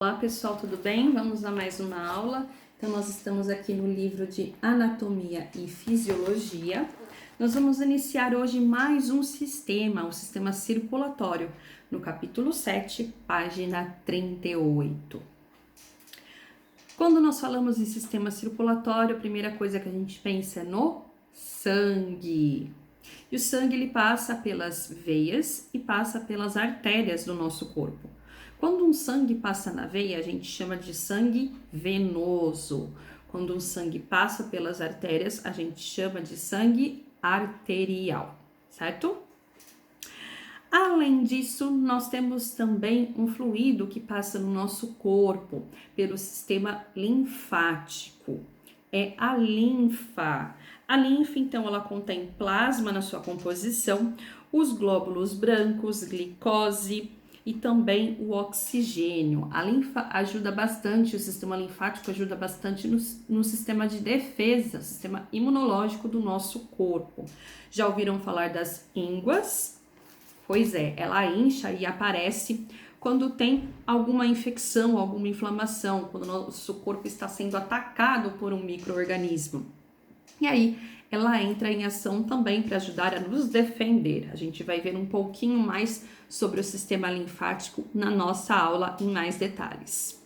Olá pessoal, tudo bem? Vamos a mais uma aula. Então nós estamos aqui no livro de Anatomia e Fisiologia. Nós vamos iniciar hoje mais um sistema, o sistema circulatório, no capítulo 7, página 38. Quando nós falamos em sistema circulatório, a primeira coisa que a gente pensa é no sangue. E o sangue ele passa pelas veias e passa pelas artérias do nosso corpo. Quando um sangue passa na veia, a gente chama de sangue venoso. Quando um sangue passa pelas artérias, a gente chama de sangue arterial, certo? Além disso, nós temos também um fluido que passa no nosso corpo pelo sistema linfático. É a linfa. A linfa, então, ela contém plasma na sua composição, os glóbulos brancos, glicose e também o oxigênio. A linfa ajuda bastante, o sistema linfático ajuda bastante no sistema de defesa, sistema imunológico do nosso corpo. Já ouviram falar das ínguas? Pois é, ela incha e aparece quando tem alguma infecção, alguma inflamação, quando o nosso corpo está sendo atacado por um micro-organismo. E aí, ela entra em ação também para ajudar a nos defender. A gente vai ver um pouquinho mais sobre o sistema linfático na nossa aula em mais detalhes.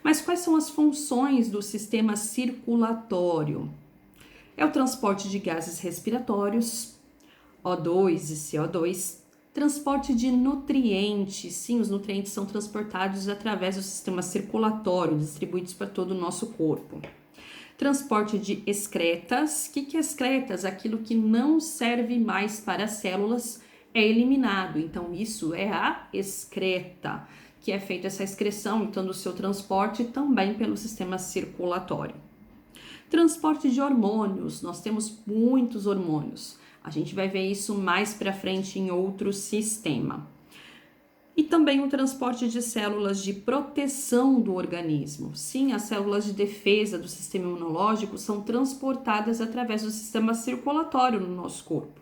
Mas quais são as funções do sistema circulatório? É o transporte de gases respiratórios, O2 e CO2, transporte de nutrientes. Sim, os nutrientes são transportados através do sistema circulatório, distribuídos para todo o nosso corpo. Transporte de excretas. O que é excretas? Aquilo que não serve mais para as células é eliminado. Então, isso é a excreta, que é feita essa excreção, então, do seu transporte também pelo sistema circulatório. Transporte de hormônios. Nós temos muitos hormônios. A gente vai ver isso mais para frente em outro sistema. E também o transporte de células de proteção do organismo. Sim, as células de defesa do sistema imunológico são transportadas através do sistema circulatório no nosso corpo.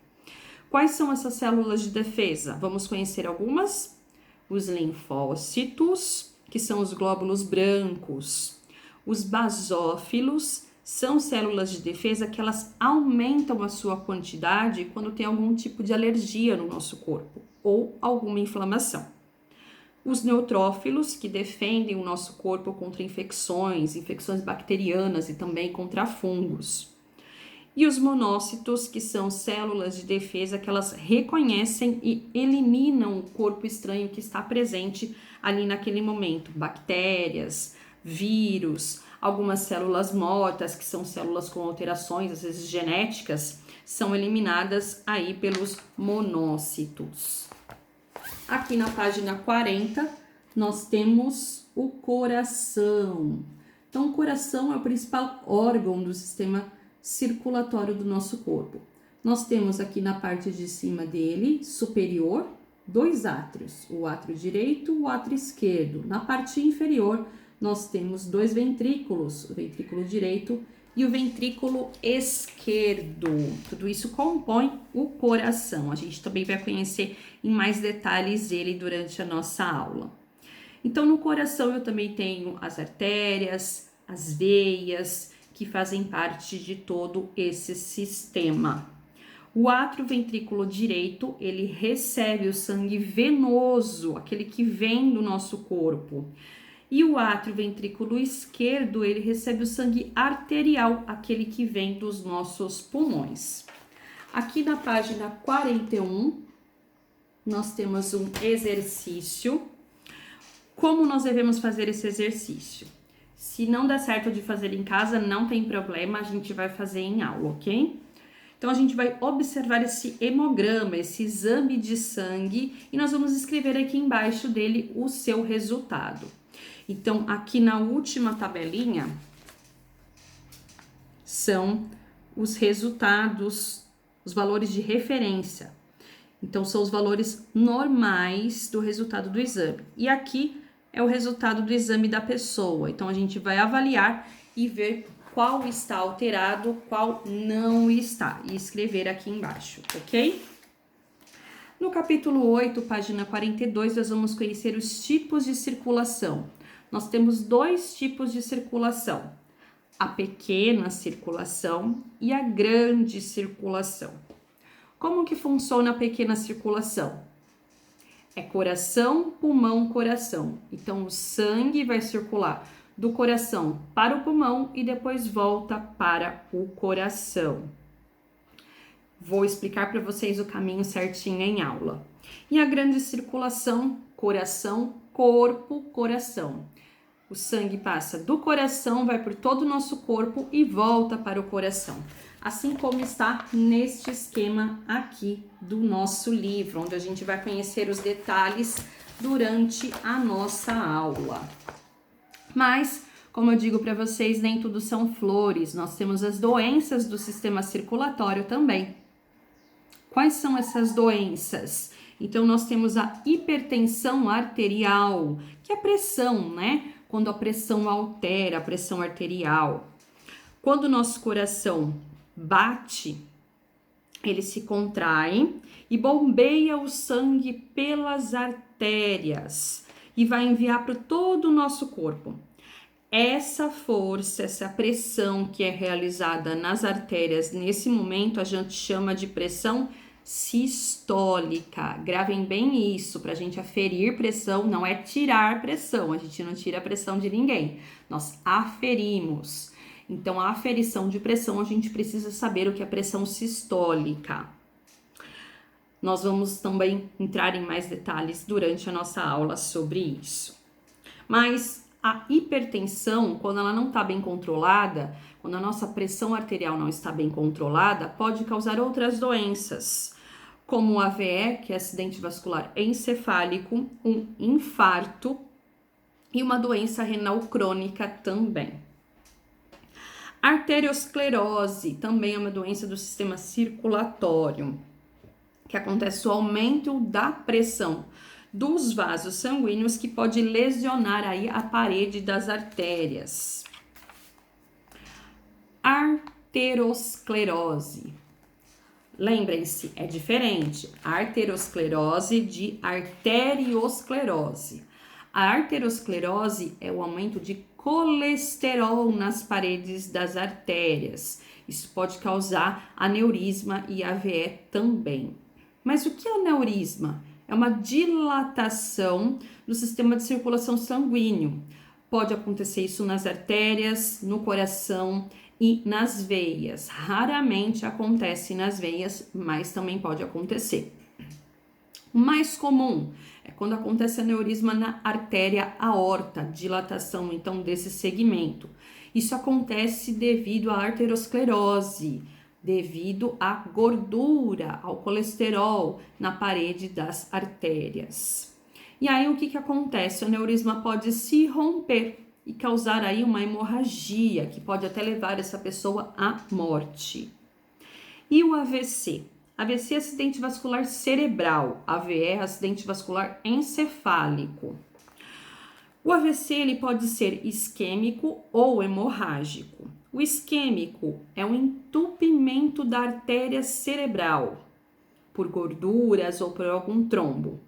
Quais são essas células de defesa? Vamos conhecer algumas? Os linfócitos, que são os glóbulos brancos. Os basófilos são células de defesa que elas aumentam a sua quantidade quando tem algum tipo de alergia no nosso corpo ou alguma inflamação. Os neutrófilos, que defendem o nosso corpo contra infecções bacterianas e também contra fungos. E os monócitos, que são células de defesa que elas reconhecem e eliminam o corpo estranho que está presente ali naquele momento. Bactérias, vírus, algumas células mortas, que são células com alterações, às vezes genéticas, são eliminadas aí pelos monócitos. Aqui na página 40, nós temos o coração. Então, o coração é o principal órgão do sistema circulatório do nosso corpo. Nós temos aqui na parte de cima dele, superior, dois átrios, o átrio direito e o átrio esquerdo. Na parte inferior, nós temos dois ventrículos, o ventrículo direito e o ventrículo esquerdo. Tudo isso compõe o coração. A gente também vai conhecer em mais detalhes ele durante a nossa aula. Então, no coração eu também tenho as artérias, as veias, que fazem parte de todo esse sistema. O átrio ventrículo direito, ele recebe o sangue venoso, aquele que vem do nosso corpo. E o átrio ventrículo esquerdo, ele recebe o sangue arterial, aquele que vem dos nossos pulmões. Aqui na página 41, nós temos um exercício. Como nós devemos fazer esse exercício? Se não der certo de fazer em casa, não tem problema, a gente vai fazer em aula, ok? Então, a gente vai observar esse hemograma, esse exame de sangue, e nós vamos escrever aqui embaixo dele o seu resultado. Então, aqui na última tabelinha, são os resultados, os valores de referência. Então, são os valores normais do resultado do exame. E aqui é o resultado do exame da pessoa. Então, a gente vai avaliar e ver qual está alterado, qual não está. E escrever aqui embaixo, ok? No capítulo 8, página 42, nós vamos conhecer os tipos de circulação. nós temos dois tipos de circulação: a pequena circulação e a grande circulação. Como que funciona a pequena circulação? É coração, pulmão, coração. Então, o sangue vai circular do coração para o pulmão e depois volta para o coração. Vou explicar para vocês o caminho certinho em aula. E a grande circulação, coração, corpo, coração. O sangue passa do coração, vai por todo o nosso corpo e volta para o coração. Assim como está neste esquema aqui do nosso livro, onde a gente vai conhecer os detalhes durante a nossa aula. Mas, como eu digo para vocês, nem tudo são flores. Nós temos as doenças do sistema circulatório também. Quais são essas doenças? Então, nós temos a hipertensão arterial, que é a pressão, né? Quando a pressão altera, a pressão arterial. Quando o nosso coração bate, ele se contrai e bombeia o sangue pelas artérias e vai enviar para todo o nosso corpo. Essa força, essa pressão que é realizada nas artérias nesse momento, a gente chama de pressão sistólica. Gravem bem isso, para a gente aferir pressão, não é tirar pressão, a gente não tira a pressão de ninguém, nós aferimos. Então, a aferição de pressão, a gente precisa saber o que é pressão sistólica. Nós vamos também entrar em mais detalhes durante a nossa aula sobre isso. Mas a hipertensão, quando ela não está bem controlada, quando a nossa pressão arterial não está bem controlada, pode causar outras doenças, como o AVE, que é acidente vascular encefálico, um infarto e uma doença renal crônica também. Arteriosclerose também é uma doença do sistema circulatório, que acontece o aumento da pressão dos vasos sanguíneos, que pode lesionar aí a parede das artérias. Arteriosclerose. Lembrem-se, é diferente. Arteriosclerose de arteriosclerose. A arteriosclerose é o aumento de colesterol nas paredes das artérias. Isso pode causar aneurisma e AVE também. Mas o que é aneurisma? É uma dilatação do sistema de circulação sanguíneo. Pode acontecer isso nas artérias, no coração e nas veias. Raramente acontece nas veias, mas também pode acontecer. O mais comum é quando acontece aneurisma na artéria aorta, dilatação então desse segmento. Isso acontece devido à arteriosclerose, devido à gordura, ao colesterol na parede das artérias. E aí o que acontece? O aneurisma pode se romper e causar aí uma hemorragia, que pode até levar essa pessoa à morte. E o AVC? AVC é acidente vascular cerebral, AVE é acidente vascular encefálico. O AVC ele pode ser isquêmico ou hemorrágico. O isquêmico é um entupimento da artéria cerebral por gorduras ou por algum trombo.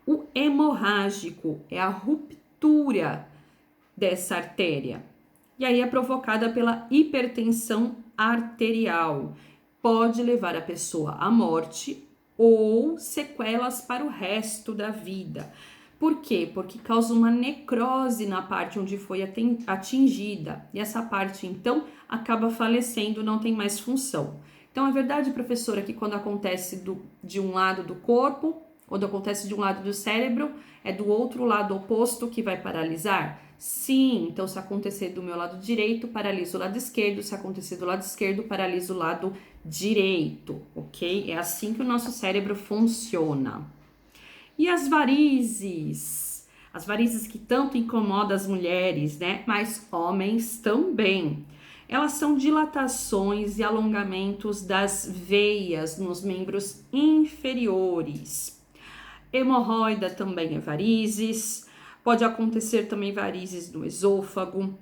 O hemorrágico é a ruptura dessa artéria e aí é provocada pela hipertensão arterial. Pode levar a pessoa à morte ou sequelas para o resto da vida. Por quê? Porque causa uma necrose na parte onde foi atingida. E essa parte, então, acaba falecendo, não tem mais função. Então, é verdade, professora, que quando acontece de um lado do corpo, quando acontece de um lado do cérebro, é do outro lado oposto que vai paralisar? Sim, então se acontecer do meu lado direito, paralisa o lado esquerdo. Se acontecer do lado esquerdo, paralisa o lado direito, ok? É assim que o nosso cérebro funciona. E as varizes? As varizes que tanto incomodam as mulheres, né? Mas homens também. Elas são dilatações e alongamentos das veias nos membros inferiores. Hemorroida também é varizes. Pode acontecer também varizes no esôfago.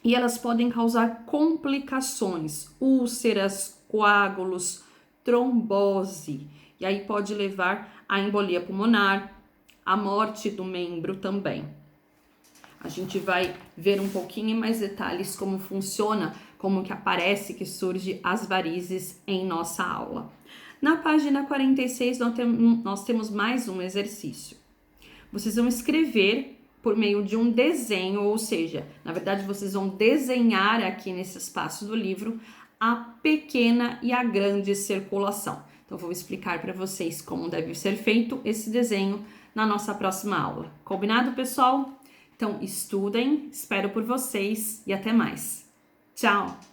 E elas podem causar complicações, úlceras, coágulos, trombose. E aí pode levar à embolia pulmonar, à morte do membro também. A gente vai ver um pouquinho mais detalhes como funciona, como que aparece, que surge as varizes em nossa aula. Na página 46, nós temos mais um exercício. Vocês vão escrever por meio de um desenho, ou seja, na verdade vocês vão desenhar aqui nesse espaço do livro a pequena e a grande circulação. Então, vou explicar para vocês como deve ser feito esse desenho na nossa próxima aula. Combinado, pessoal? Então, estudem, espero por vocês e até mais. Tchau!